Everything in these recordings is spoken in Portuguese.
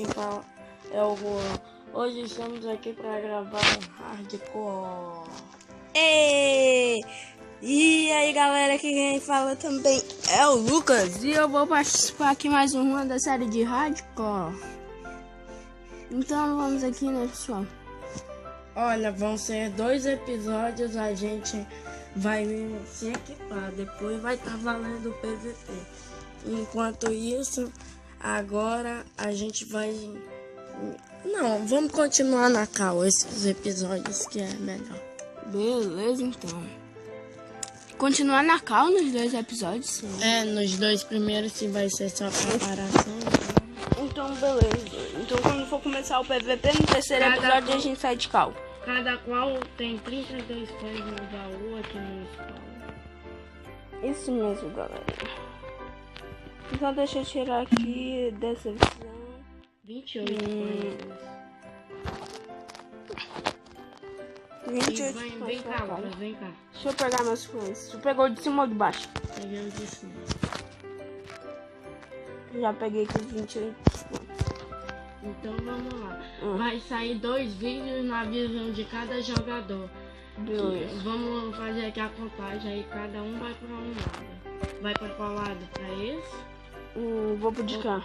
quem fala é o Juan. Hoje estamos aqui para gravar um hardcore. E aí galera, aqui quem fala também é o Lucas. E eu vou participar aqui mais uma da série de hardcore. Então vamos aqui, né, pessoal? Olha, vão ser 2 episódios, a gente vai se equipar, depois vai estar valendo o PVP. Enquanto isso, agora a gente vai... Não, vamos continuar na cal esses episódios que é melhor. Beleza, então. Continuar na cal nos 2 episódios, sim. Nos 2 primeiros sim vai ser só preparação. Então, beleza. Então, quando for começar o PVP, no terceiro episódio a gente sai de cal. Cada qual tem 32 coisas no baú aqui no spawn. Isso mesmo, galera. Então, deixa eu tirar aqui dessa visão. 28 coisas. 28 Vem cá, Lucas, vem cá. Deixa eu pegar meus coins. Tu pegou de cima ou de baixo? Peguei o de cima. Já peguei aqui os 28. Então vamos lá. Vai sair 2 vídeos na visão de cada jogador. Beleza. Vamos fazer aqui a contagem aí, cada um vai para um lado. Vai para qual lado? Para esse? Vou pro de cá.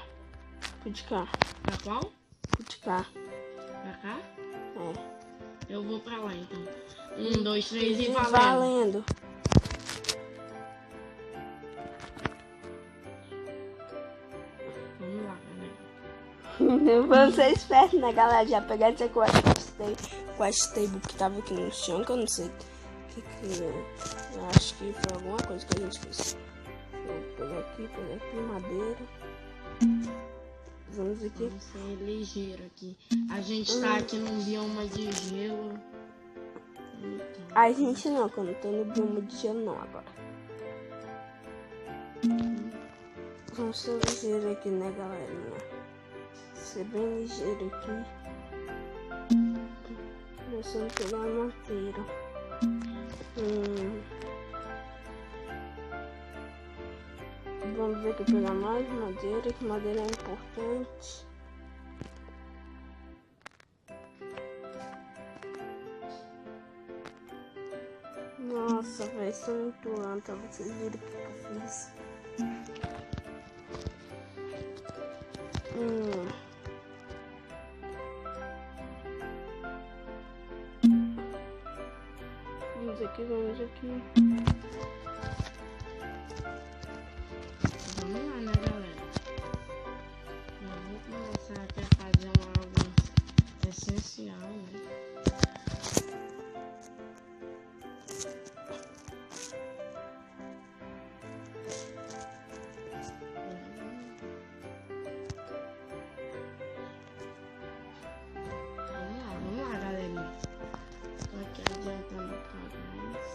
Pro de cá. Para qual? Pro de cá. Para cá? É. Eu vou para lá então. 1, 2, 3 e valendo. Valendo. Vamos lá, galera. Vamos ser espertos, né, galera? Já pegar esse quest table que tava aqui no chão, que eu não sei o que eu acho que foi alguma coisa que a gente fez. Vou pegar aqui, madeira. Vamos aqui. Vamos ser ligeiro aqui. A gente tá aqui num bioma de gelo. Então, A gente não, quando tô no bioma de gelo não agora. Vamos ser ligeiro aqui, né, galerinha? Ser bem ligeiro aqui. Começando a pegar a madeira. Vamos ver aqui pegar mais madeira, que madeira é importante. Nossa, velho, isso é muito lento, pra vocês verem o que eu fiz. Vamos aqui. vamos lá, né, galera? Eu vou começar aqui a fazer algo essencial, né? Vamos lá, galerinha. Tô aqui adiantando pra trás.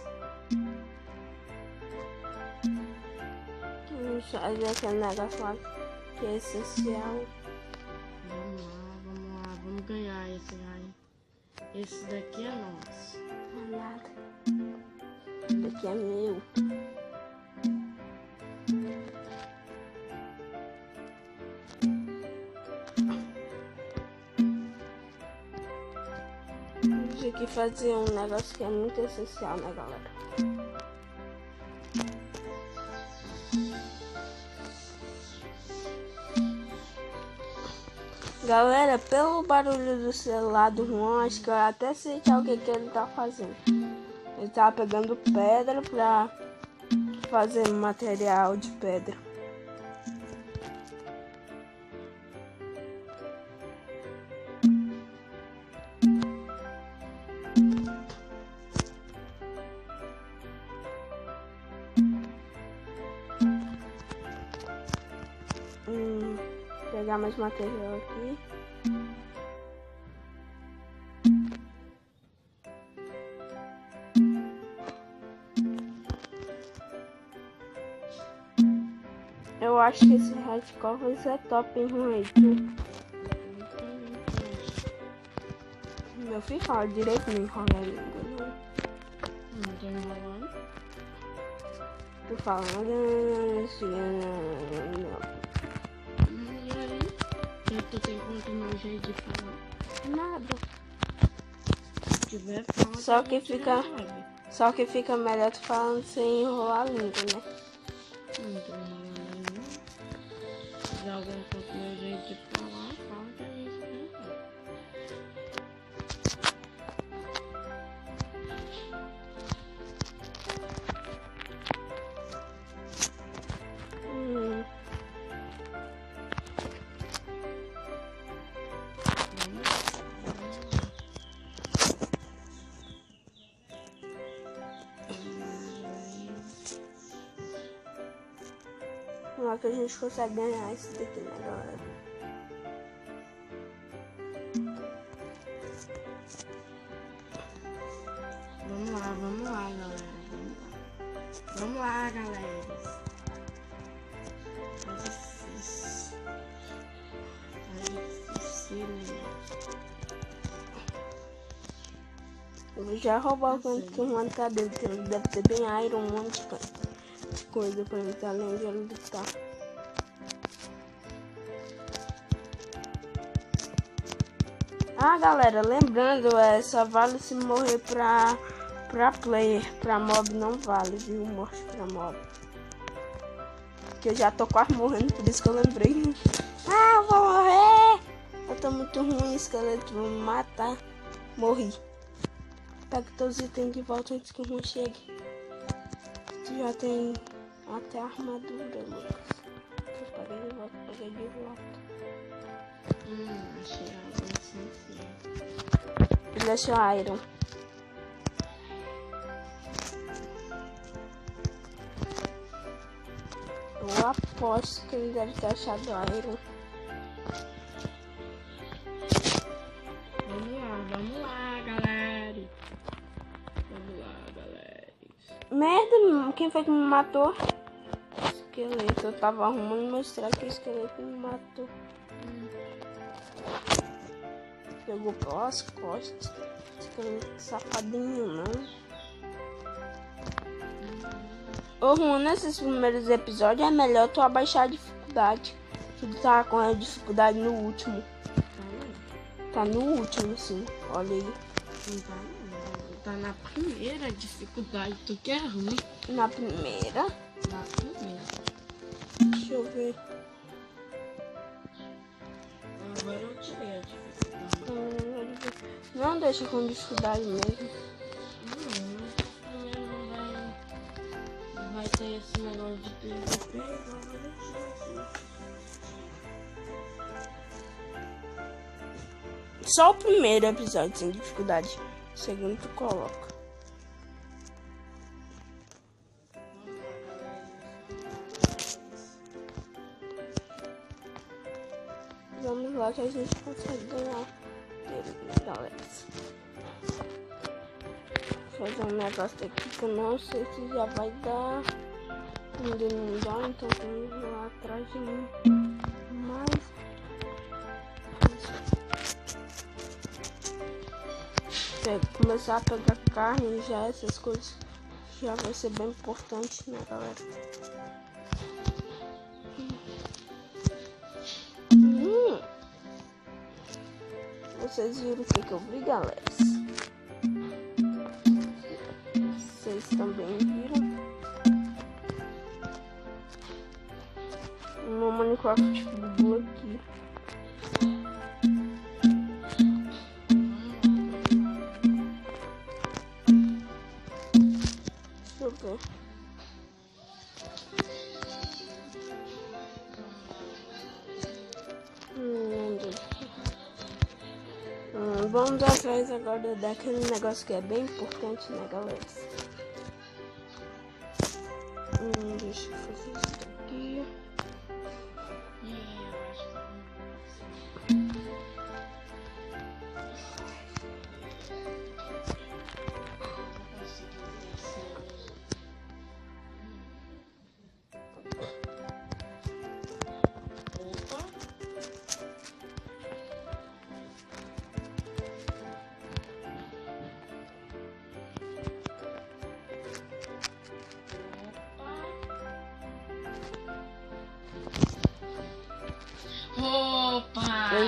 Vamos fazer aquele negócio lá que é essencial. Vamos lá, vamos ganhar esse aí. Esse daqui é nosso. Não é nada. Isso daqui é meu. Vamos aqui fazer um negócio que é muito essencial, né, galera? Galera, pelo barulho do celular do Juan, acho que eu até sei já o que ele tá fazendo. Ele tá pegando pedra pra fazer material de pedra. Pegar mais material aqui. Eu acho que esse hardcore vai ser top, hein, Juan? Meu filho fala direito, não enrola a língua, não. Não tô enrolando. Tu falando, tu tem conta no meu jeito de falar? Nada. Se tiver, fala. Só que fica melhor tu falando sem enrolar a língua, né? Não tô enrolando aí, não. Se tiver alguma coisa no meu jeito de falar, fala que a gente vai falar. Lá que a gente consegue ganhar isso daqui, né, galera? Vamos lá, galera. Vamos lá, galera. Tá difícil. Eu vou já roubar o canto que o mano tá dentro, que ele deve ter bem Iron, um monte de coisa pra ele tá além de ele lutar. Ah, galera, lembrando, só vale se morrer pra player, pra mob não vale, viu? Morte pra mob. Que eu já tô quase morrendo, por isso que eu lembrei. Ah, vou morrer! Eu tô muito ruim, esqueleto, vou me matar. Morri. Pega todos os itens de volta antes que o ruim chegue. Tu já tem até a armadura, Lucas. Eu peguei de volta. Achei algo assim. Ele achou Iron. Eu aposto que ele deve ter achado Iron. Vamos lá, galera. Merda, quem foi que me matou? Esqueleto. Eu tava arrumando mostrar que o esqueleto me matou. Pegou pelas costas. Esqueleto safadinho, não. Ô, Juan, nesses primeiros episódios é melhor tu abaixar a dificuldade. Tu tá com a dificuldade no último. Tá no último, sim. Olha aí. Não tá, não. Tá na primeira dificuldade. Tu que é ruim. Na primeira? Na primeira. Deixa eu ver. Agora eu tirei a dificuldade. Não deixa com dificuldade mesmo. Primeiro não vai ter esse negócio de PVP. Só o primeiro episódio sem dificuldade. O segundo tu coloca. Vamos lá que a gente consegue ganhar dele, galera. Vou fazer um negócio aqui que eu não sei se já vai dar. Ainda não dá, então vamos lá atrás de mim. Mas começar a pegar carne já, essas coisas já vai ser bem importante, né, galera? Vocês viram o que eu vi, galera? Vocês também viram? Um Minecraft Blue aqui. Deixa eu ver. Vamos atrás agora daquele negócio que é bem importante, né, galera? Deixa eu fazer isso daqui.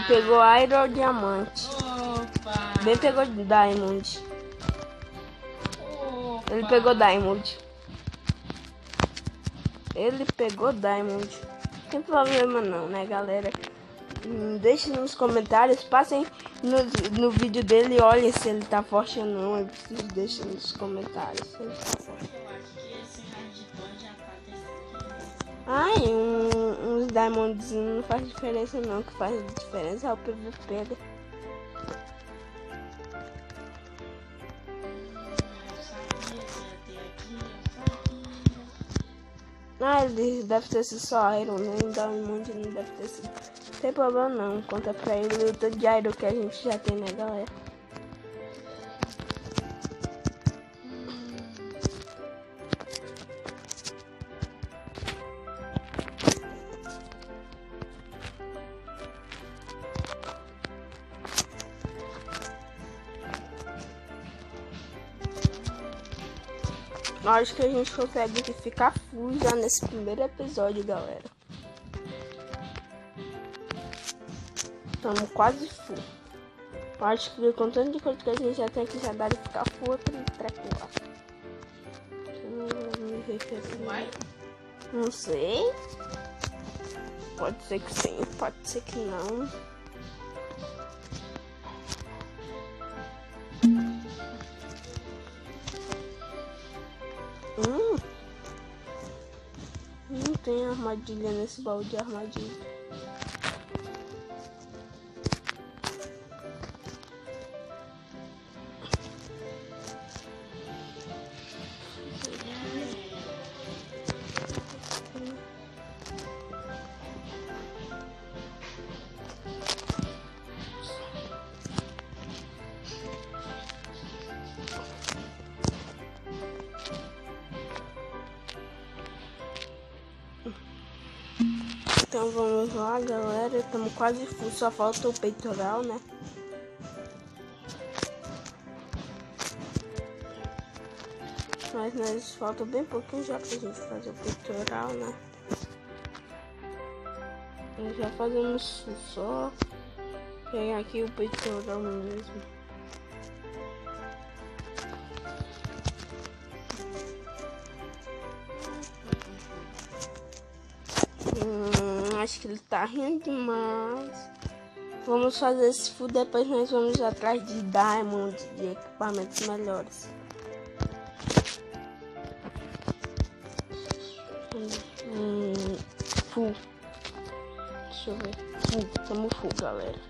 pegou Iron ou Diamante. Opa! Bem pegou Diamond. Opa! Ele pegou Diamond. Ele pegou Diamond. Não tem problema não, né, galera? Deixem nos comentários. Passem no vídeo dele e olhem se ele tá forte ou não. Eu preciso deixar nos comentários se ele tá forte. Eu acho que esse hardcore já tá decidido. Ai, uns Diamonds não faz diferença não. O que faz diferença é o PVP. Eu sabia que ia ter aqui, eu sabia. Ah, ele deve ter sido só Iron, né? Diamond não deve ter sido. Não tem problema não. Conta pra ele o tanto de Iron que a gente já tem, né, galera? Acho que a gente consegue ficar full já nesse primeiro episódio, galera. Estamos quase full. Acho que com tanto de coisa que a gente já tem aqui, já dá de ficar full outro treco lá. Vai? Não sei. Pode ser que sim, pode ser que não. Não tem armadilha nesse baú de armadilha. Então vamos lá, galera. Estamos quase full, só falta o peitoral, né? Mas nós falta bem pouquinho já pra gente fazer o peitoral, né? Nós já fazemos só pegar aqui o peitoral mesmo. Acho que ele tá rindo demais. Vamos fazer esse full, depois nós vamos atrás de Diamond, de equipamentos melhores. Full. Deixa eu ver. Full. Tamo full, galera.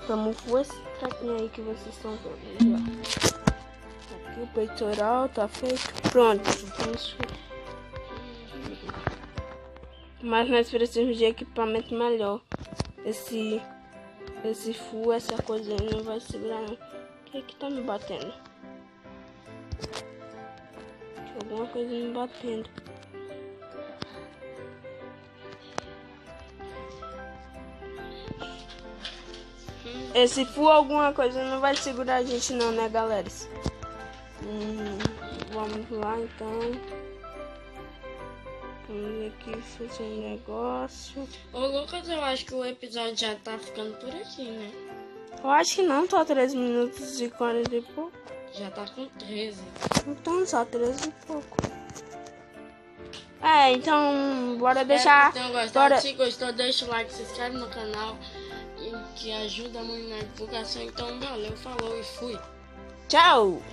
Tamo full esse traquinho aí que vocês estão vendo já. Aqui o peitoral tá feito. Pronto. Vamos full. Mas nós precisamos de equipamento melhor. Esse full, essa coisa aí não vai segurar não. O que é que tá me batendo? Tem alguma coisa me batendo. Esse full, alguma coisa não vai segurar a gente não, né, galera? Vamos lá então. Vamos aqui fazer um negócio. Ô Lucas, eu acho que o episódio já tá ficando por aqui, né? Eu acho que não, tá 3 minutos e 40 e pouco. Já tá com 13. Então só 13 e pouco. Então bora deixar. Bora... Se gostou, deixa o like, se inscreve no canal, que ajuda muito na divulgação. Então valeu, falou e fui. Tchau!